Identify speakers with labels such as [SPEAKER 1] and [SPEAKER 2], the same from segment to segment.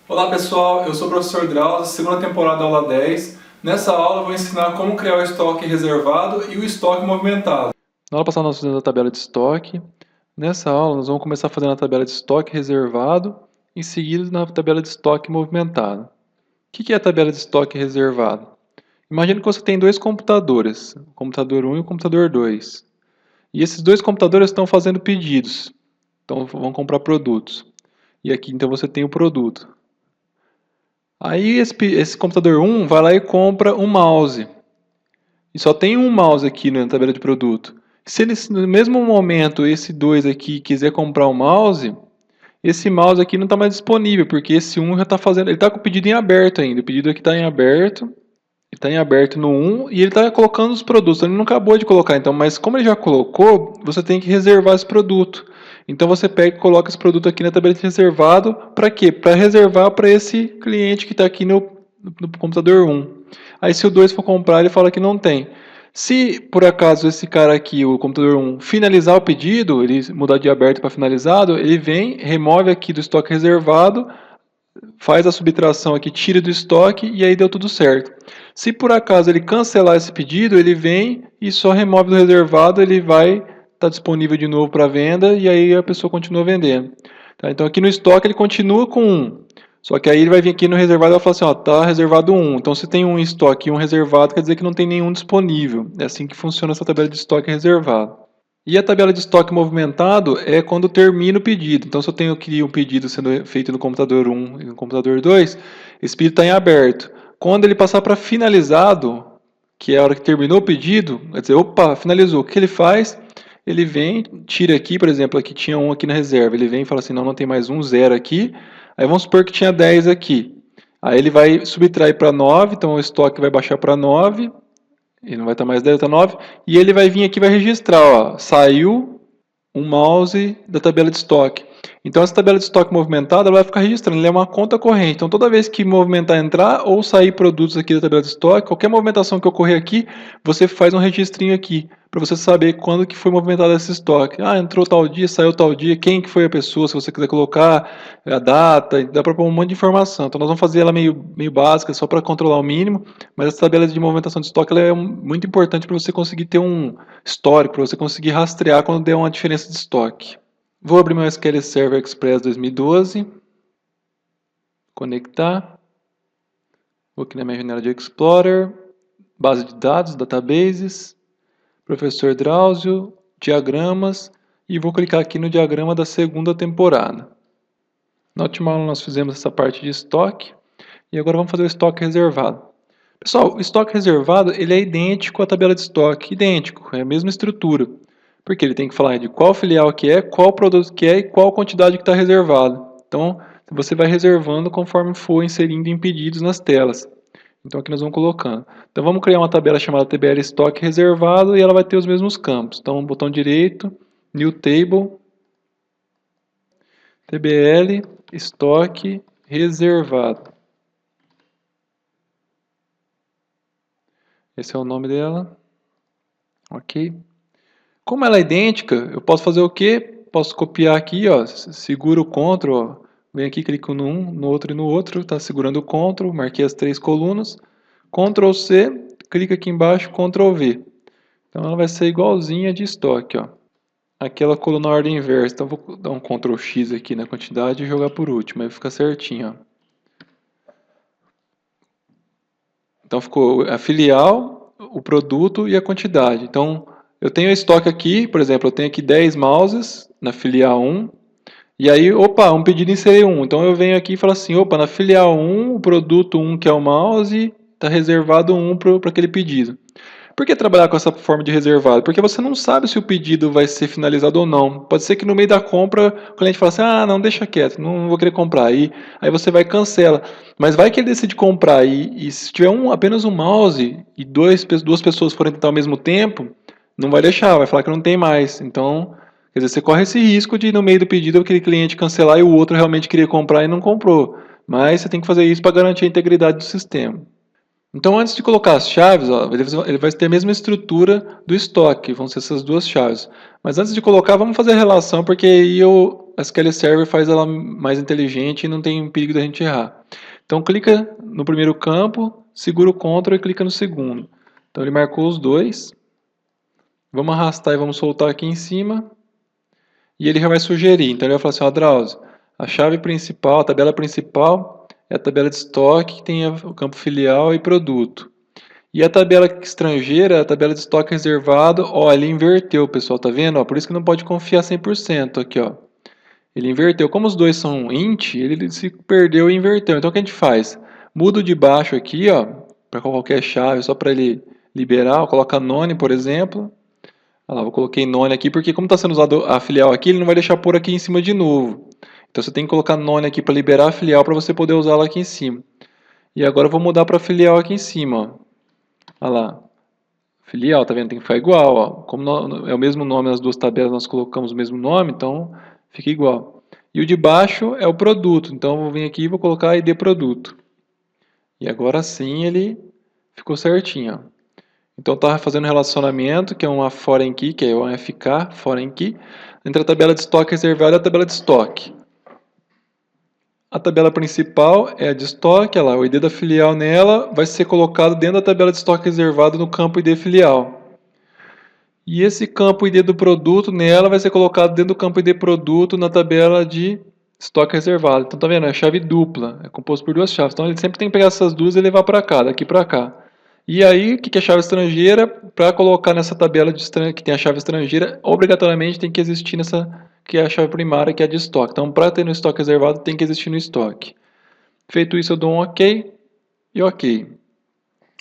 [SPEAKER 1] Olá pessoal, eu sou o professor Drauzio, segunda temporada, aula 10. Nessa aula eu vou ensinar como criar o estoque reservado e o estoque movimentado.
[SPEAKER 2] Na aula passada nós fizemos a tabela de estoque. Nessa aula nós vamos começar fazendo a tabela de estoque reservado, em seguida na tabela de estoque movimentado. O que é a tabela de estoque reservado? Imagine que você tem dois computadores, o computador 1 e o computador 2. E esses dois computadores estão fazendo pedidos, então vão comprar produtos. E aqui então você tem o produto. Aí esse computador 1 vai lá e compra um mouse. E só tem um mouse aqui na tabela de produto. Se ele, no mesmo momento esse 2 aqui quiser comprar um mouse, esse mouse aqui não está mais disponível, porque esse 1 já está fazendo, ele está com o pedido em aberto ainda. O pedido aqui está em aberto, ele está em aberto no 1 e ele está colocando os produtos. Ele não acabou de colocar, então, mas como ele já colocou, você tem que reservar esse produto. Então você pega e coloca esse produto aqui na tabela de reservado, para quê? Para reservar para esse cliente que está aqui no computador 1. Aí se o 2 for comprar, ele fala que não tem. Se por acaso esse cara aqui, o computador 1, finalizar o pedido, ele mudar de aberto para finalizado, ele vem, remove aqui do estoque reservado, faz a subtração aqui, tira do estoque e aí deu tudo certo. Se por acaso ele cancelar esse pedido, ele vem e só remove do reservado, ele vai estar disponível de novo para venda e aí a pessoa continua vendendo. Tá? Então aqui no estoque ele continua com 1. Só que aí ele vai vir aqui no reservado e vai falar assim, ó, tá reservado 1. Então se tem um em estoque e um reservado, quer dizer que não tem nenhum disponível. É assim que funciona essa tabela de estoque reservado. E a tabela de estoque movimentado é quando termina o pedido. Então, se eu tenho aqui um pedido sendo feito no computador 1 e no computador 2, esse pedido está em aberto. Quando ele passar para finalizado, que é a hora que terminou o pedido, quer dizer, opa, finalizou. O que ele faz? Ele vem, tira aqui, por exemplo, aqui tinha um aqui na reserva. Ele vem e fala assim, não, não tem mais um, zero aqui. Aí vamos supor que tinha 10 aqui. Aí ele vai subtrair para 9, então o estoque vai baixar para 9. Ele não vai estar mais 10, está 9. E ele vai vir aqui e vai registrar, ó, saiu um mouse da tabela de estoque. Então essa tabela de estoque movimentada ela vai ficar registrando, ele é uma conta corrente. Então toda vez que movimentar entrar ou sair produtos aqui da tabela de estoque, qualquer movimentação que ocorrer aqui, você faz um registrinho aqui, para você saber quando que foi movimentado esse estoque. Ah, entrou tal dia, saiu tal dia, quem que foi a pessoa, se você quiser colocar a data, dá para pôr um monte de informação. Então nós vamos fazer ela meio básica, só para controlar o mínimo, mas essa tabela de movimentação de estoque ela é muito importante para você conseguir ter um histórico, para você conseguir rastrear quando der uma diferença de estoque. Vou abrir meu SQL Server Express 2012, conectar, vou aqui na minha janela de Explorer, base de dados, databases, professor Drauzio, diagramas, e vou clicar aqui no diagrama da segunda temporada. Na última aula nós fizemos essa parte de estoque, e agora vamos fazer o estoque reservado. Pessoal, o estoque reservado ele é idêntico à tabela de estoque, idêntico, é a mesma estrutura. Porque ele tem que falar de qual filial que é, qual produto que é e qual quantidade que está reservado. Então, você vai reservando conforme for inserindo em pedidos nas telas. Então, aqui nós vamos colocando. Então, vamos criar uma tabela chamada TBL Estoque Reservado e ela vai ter os mesmos campos. Então, botão direito, New Table, TBL Estoque Reservado. Esse é o nome dela. Ok. Como ela é idêntica, eu posso fazer o quê? Posso copiar aqui, ó, seguro o Ctrl, ó, vem aqui, clico no um, no outro e no outro, está segurando o Ctrl, marquei as três colunas, Ctrl C, clica aqui embaixo, Ctrl V. Então ela vai ser igualzinha de estoque, ó. Aquela coluna na ordem inversa, então vou dar um Ctrl X aqui na quantidade e jogar por último, aí fica certinho, ó. Então ficou a filial, o produto e a quantidade. Então eu tenho estoque aqui, por exemplo, eu tenho aqui 10 mouses na filial 1. E aí, opa, um pedido em série 1. Então eu venho aqui e falo assim, opa, na filial 1, o produto 1 que é o mouse, está reservado 1 para aquele pedido. Por que trabalhar com essa forma de reservado? Porque você não sabe se o pedido vai ser finalizado ou não. Pode ser que no meio da compra o cliente fale assim, ah, não, deixa quieto, não vou querer comprar. Aí você vai e cancela. Mas vai que ele decide comprar e se tiver apenas um mouse e duas pessoas forem tentar ao mesmo tempo, não vai deixar, vai falar que não tem mais. Então, quer dizer, você corre esse risco de no meio do pedido aquele cliente cancelar e o outro realmente queria comprar e não comprou. Mas você tem que fazer isso para garantir a integridade do sistema. Então, antes de colocar as chaves, ó, ele vai ter a mesma estrutura do estoque, vão ser essas duas chaves. Mas antes de colocar, vamos fazer a relação, porque aí a SQL Server faz ela mais inteligente e não tem perigo da gente errar. Então clica no primeiro campo, segura o Ctrl e clica no segundo. Então ele marcou os dois. Vamos arrastar e vamos soltar aqui em cima. E ele já vai sugerir. Então ele vai falar assim, ó, Drauzio, a chave principal, a tabela principal é a tabela de estoque que tem o campo filial e produto. E a tabela estrangeira, a tabela de estoque reservado, ó, ele inverteu, pessoal, tá vendo? Ó, por isso que não pode confiar 100% aqui, ó. Ele inverteu. Como os dois são int, ele se perdeu e inverteu. Então o que a gente faz? Muda o de baixo aqui, ó, para qualquer chave, só para ele liberar, coloca none, por exemplo. Olha lá, eu coloquei none aqui, porque como está sendo usado a filial aqui, ele não vai deixar pôr aqui em cima de novo. Então você tem que colocar none aqui para liberar a filial, para você poder usá-la aqui em cima. E agora eu vou mudar para filial aqui em cima, ó. Olha lá, filial, tá vendo? Tem que ficar igual, ó. Como é o mesmo nome nas duas tabelas, nós colocamos o mesmo nome, então fica igual. E o de baixo é o produto, então eu vou vir aqui e vou colocar ID produto. E agora sim ele ficou certinho, ó. Então está fazendo relacionamento, que é uma foreign key, que é uma FK, foreign key, entre a tabela de estoque reservada e a tabela de estoque. A tabela principal é a de estoque, lá, o ID da filial nela vai ser colocado dentro da tabela de estoque reservado no campo ID filial. E esse campo ID do produto nela vai ser colocado dentro do campo ID produto na tabela de estoque reservado. Então tá vendo? É chave dupla, é composto por duas chaves. Então ele sempre tem que pegar essas duas e levar para cá, daqui para cá. E aí, o que é chave estrangeira? Para colocar nessa tabela de que tem a chave estrangeira, obrigatoriamente tem que existir nessa, que é a chave primária, que é a de estoque. Então, para ter no estoque reservado, tem que existir no estoque. Feito isso, eu dou um OK e OK.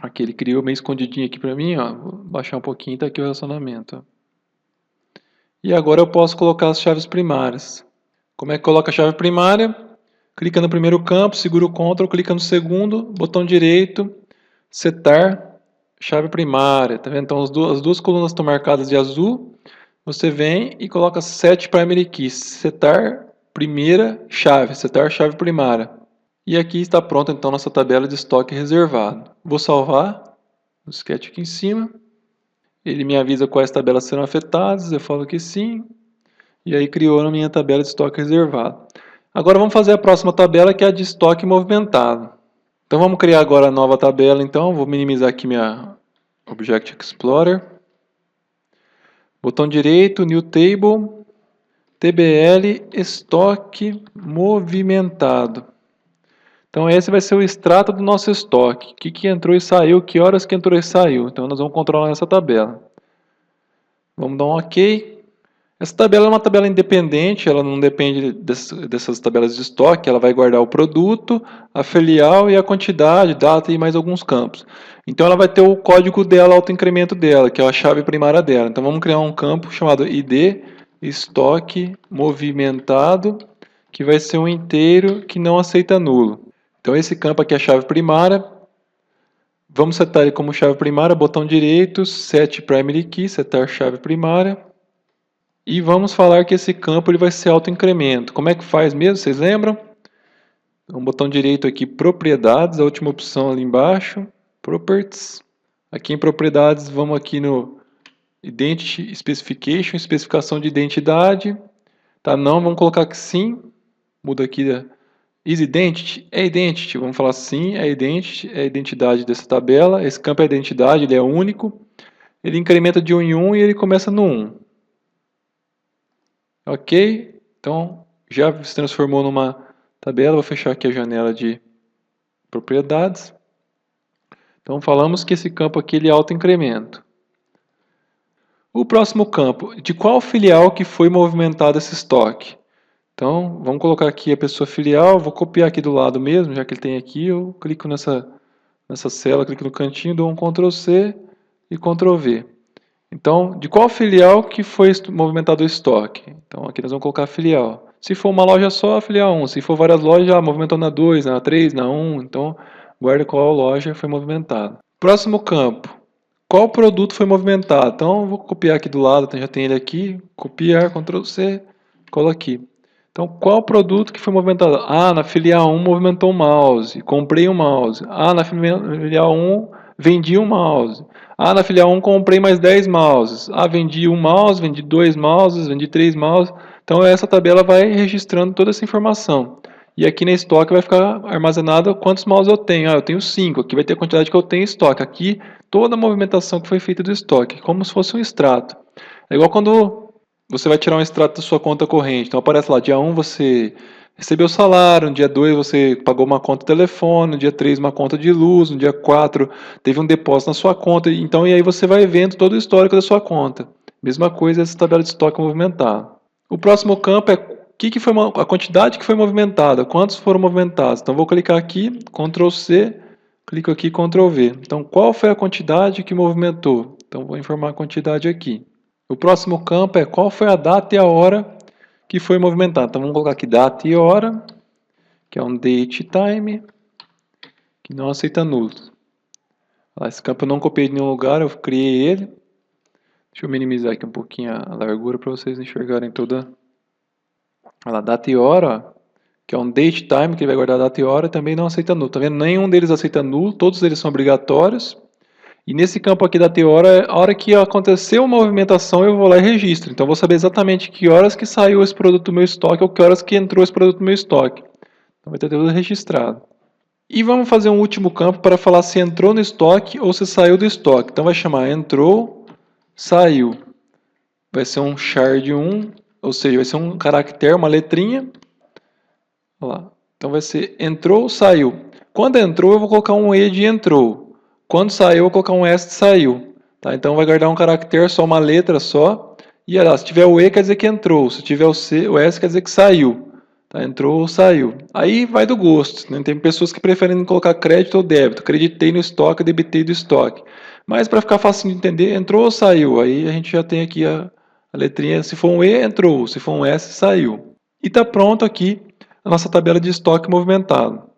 [SPEAKER 2] Aqui ele criou meio escondidinho aqui para mim, ó. Vou baixar um pouquinho, tá aqui o relacionamento. Ó. E agora eu posso colocar as chaves primárias. Como é que coloca a chave primária? Clica no primeiro campo, segura o Ctrl, clica no segundo, botão direito, setar chave primária, tá vendo? Então as duas colunas estão marcadas de azul. Você vem e coloca set primary key, setar primeira chave, setar chave primária. E aqui está pronta então nossa tabela de estoque reservado. Vou salvar o sketch aqui em cima. Ele me avisa quais tabelas serão afetadas, eu falo que sim. E aí criou na minha tabela de estoque reservado. Agora vamos fazer a próxima tabela, que é a de estoque movimentado. Então vamos criar agora a nova tabela, então vou minimizar aqui minha Object Explorer. Botão direito, New Table, TBL, estoque movimentado. Então esse vai ser o extrato do nosso estoque. O que entrou e saiu, que horas que entrou e saiu. Então nós vamos controlar essa tabela. Vamos dar um OK. Essa tabela é uma tabela independente, ela não depende dessas tabelas de estoque, ela vai guardar o produto, a filial e a quantidade, data e mais alguns campos. Então ela vai ter o código dela, autoincremento dela, que é a chave primária dela. Então vamos criar um campo chamado ID estoque movimentado, que vai ser um inteiro que não aceita nulo. Então esse campo aqui é a chave primária. Vamos setar ele como chave primária, botão direito, set primary key, setar chave primária. E vamos falar que esse campo ele vai ser autoincremento. Como é que faz mesmo? Vocês lembram? Então, botão direito aqui, propriedades, a última opção ali embaixo, properties. Aqui em propriedades, vamos aqui no identity specification, especificação de identidade. Tá, não, vamos colocar que sim. Muda aqui, is identity? É identity. Vamos falar sim, é identity, é a identidade dessa tabela. Esse campo é identidade, ele é único. Ele incrementa de 1 em 1 e ele começa no 1. Ok, então já se transformou numa tabela. Vou fechar aqui a janela de propriedades. Então falamos que esse campo aqui ele é autoincremento. O próximo campo, de qual filial que foi movimentado esse estoque? Então vamos colocar aqui a pessoa filial, vou copiar aqui do lado mesmo, já que ele tem aqui, eu clico nessa célula, clico no cantinho, dou um Ctrl C e Ctrl V. Então, de qual filial que foi movimentado o estoque? Então, aqui nós vamos colocar filial. Se for uma loja só, a filial 1. Se for várias lojas, movimentou na 2, na 3, na 1. Então, guarda qual loja foi movimentada. Próximo campo. Qual produto foi movimentado? Então, eu vou copiar aqui do lado, já tem ele aqui. Copiar, Ctrl C, colo aqui. Então, qual produto que foi movimentado? Ah, na filial 1 movimentou o mouse. Comprei um mouse. Ah, na filial 1 vendi um mouse. Ah, na filial 1 comprei mais 10 mouses. Ah, vendi um mouse, vendi 2 mouses, vendi 3 mouses. Então essa tabela vai registrando toda essa informação. E aqui na estoque vai ficar armazenado quantos mouse eu tenho. Eu tenho 5, aqui vai ter a quantidade que eu tenho em estoque. Aqui toda a movimentação que foi feita do estoque, como se fosse um extrato. É igual quando você vai tirar um extrato da sua conta corrente. Então aparece lá, dia 1 você recebeu o salário, no dia 2 você pagou uma conta de telefone, no dia 3 uma conta de luz, no dia 4 teve um depósito na sua conta. Então, e aí você vai vendo todo o histórico da sua conta. Mesma coisa essa tabela de estoque movimentada. O próximo campo é que foi a quantidade que foi movimentada, quantos foram movimentados. Então vou clicar aqui, Ctrl C, clico aqui, Ctrl V. Então qual foi a quantidade que movimentou? Então vou informar a quantidade aqui. O próximo campo é qual foi a data e a hora que foi movimentada. Então vamos colocar aqui data e hora, que é um date time, que não aceita nulos. Esse campo eu não copiei de nenhum lugar, eu criei ele. Deixa eu minimizar aqui um pouquinho a largura para vocês enxergarem toda. Olha lá, data e hora, ó, que é um date time, que ele vai guardar data e hora, também não aceita nulo. Tá vendo? Nenhum deles aceita nulo, todos eles são obrigatórios. E nesse campo aqui data e hora, a hora que aconteceu uma movimentação, eu vou lá e registro. Então eu vou saber exatamente que horas que saiu esse produto do meu estoque ou que horas que entrou esse produto no meu estoque. Então vai ter tudo registrado. E vamos fazer um último campo para falar se entrou no estoque ou se saiu do estoque. Então vai chamar entrou, saiu. Vai ser um shard 1, ou seja, vai ser um caractere, uma letrinha. Olha lá. Então vai ser entrou, saiu. Quando entrou, eu vou colocar um E de entrou. Quando saiu, eu vou colocar um S de saiu. Tá? Então vai guardar um caractere, só uma letra só. E olha lá, se tiver o E, quer dizer que entrou. Se tiver o S, quer dizer que saiu. Tá? Entrou ou saiu. Aí vai do gosto. Né? Tem pessoas que preferem colocar crédito ou débito. Acreditei no estoque, debitei do estoque. Mas para ficar fácil de entender, entrou ou saiu? Aí a gente já tem aqui a letrinha. Se for um E, entrou. Se for um S, saiu. E está pronto aqui a nossa tabela de estoque movimentado.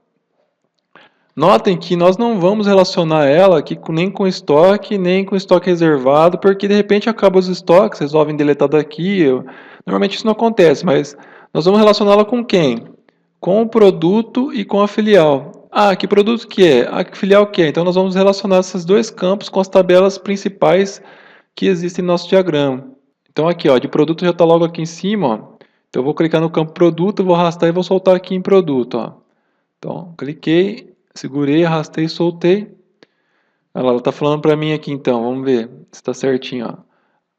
[SPEAKER 2] Notem que nós não vamos relacionar ela aqui nem com estoque, nem com estoque reservado, porque de repente acabam os estoques, resolvem deletar daqui. Normalmente isso não acontece, mas nós vamos relacioná-la com quem? Com o produto e com a filial. Ah, que produto que é? Ah, que filial que é? Então nós vamos relacionar esses dois campos com as tabelas principais que existem no nosso diagrama. Então aqui, ó, de produto já está logo aqui em cima, ó. Então eu vou clicar no campo produto, vou arrastar e vou soltar aqui em produto, ó. Então, cliquei, segurei, arrastei, soltei. Ela está falando para mim aqui então, vamos ver se está certinho, ó.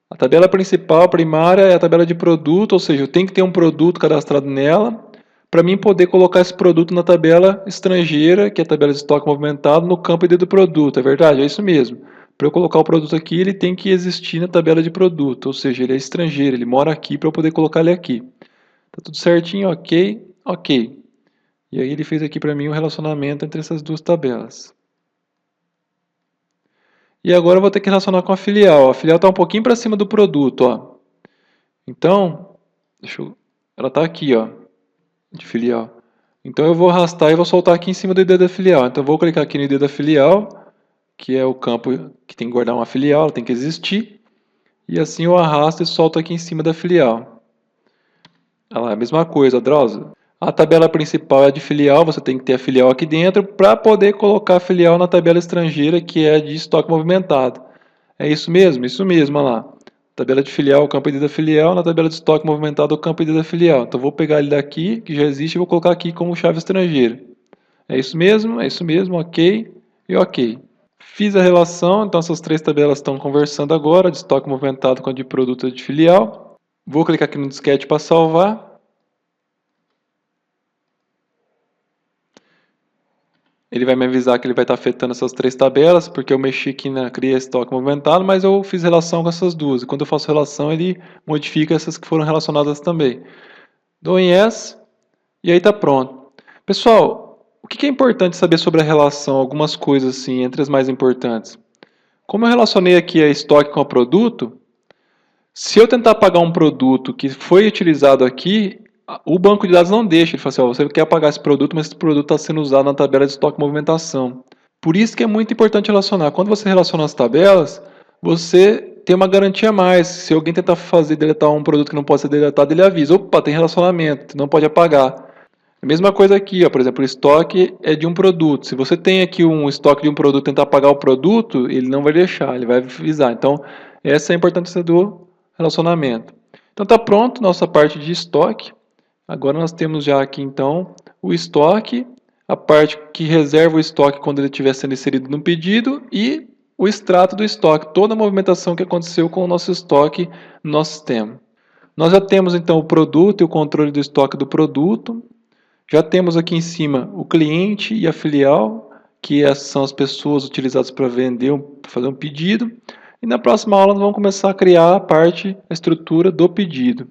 [SPEAKER 2] A tabela principal, primária, é a tabela de produto, ou seja, eu tenho que ter um produto cadastrado nela, para mim poder colocar esse produto na tabela estrangeira, que é a tabela de estoque movimentado, no campo ID do produto, é verdade? É isso mesmo. Para eu colocar o produto aqui, ele tem que existir na tabela de produto, ou seja, ele é estrangeiro, ele mora aqui para eu poder colocar ele aqui. Tá tudo certinho, ok, ok. E aí ele fez aqui para mim um relacionamento entre essas duas tabelas. E agora eu vou ter que relacionar com a filial. A filial está um pouquinho para cima do produto, ó. Então, ela está aqui, ó, de filial. Então eu vou arrastar e vou soltar aqui em cima do ID da filial. Então eu vou clicar aqui no ID da filial, que é o campo que tem que guardar uma filial, ela tem que existir. E assim eu arrasto e solto aqui em cima da filial. Olha lá, a mesma coisa, Drauzio. A tabela principal é de filial, você tem que ter a filial aqui dentro para poder colocar a filial na tabela estrangeira, que é de estoque movimentado. É isso mesmo, olha lá. Tabela de filial, o campo ID da filial, na tabela de estoque movimentado, o campo ID da filial. Então vou pegar ele daqui, que já existe, e vou colocar aqui como chave estrangeira. É isso mesmo, ok e ok. Fiz a relação, então essas três tabelas estão conversando agora, de estoque movimentado com a de produto e de filial. Vou clicar aqui no disquete para salvar. Ele vai me avisar que ele vai estar afetando essas três tabelas, porque eu mexi aqui na cria estoque movimentado, mas eu fiz relação com essas duas. E quando eu faço relação, ele modifica essas que foram relacionadas também. Dou em Yes, e aí está pronto. Pessoal, o que é importante saber sobre a relação? Algumas coisas assim, entre as mais importantes. Como eu relacionei aqui a estoque com a produto, se eu tentar pagar um produto que foi utilizado aqui, o banco de dados não deixa. Ele fala assim, ó, você quer pagar esse produto, mas esse produto está sendo usado na tabela de estoque e movimentação. Por isso que é muito importante relacionar. Quando você relaciona as tabelas, você tem uma garantia a mais. Se alguém tentar deletar um produto que não pode ser deletado, ele avisa. Opa, tem relacionamento, não pode apagar. A mesma coisa aqui, ó, por exemplo, o estoque é de um produto. Se você tem aqui um estoque de um produto e tentar apagar o produto, ele não vai deixar, ele vai avisar. Então, essa é a importância do relacionamento. Então está pronto nossa parte de estoque. Agora nós temos já aqui então o estoque, a parte que reserva o estoque quando ele estiver sendo inserido no pedido e o extrato do estoque, toda a movimentação que aconteceu com o nosso estoque no nosso sistema. Nós já temos então o produto e o controle do estoque do produto. Já temos aqui em cima o cliente e a filial, que são as pessoas utilizadas para vender, para fazer um pedido. E na próxima aula nós vamos começar a criar a estrutura do pedido.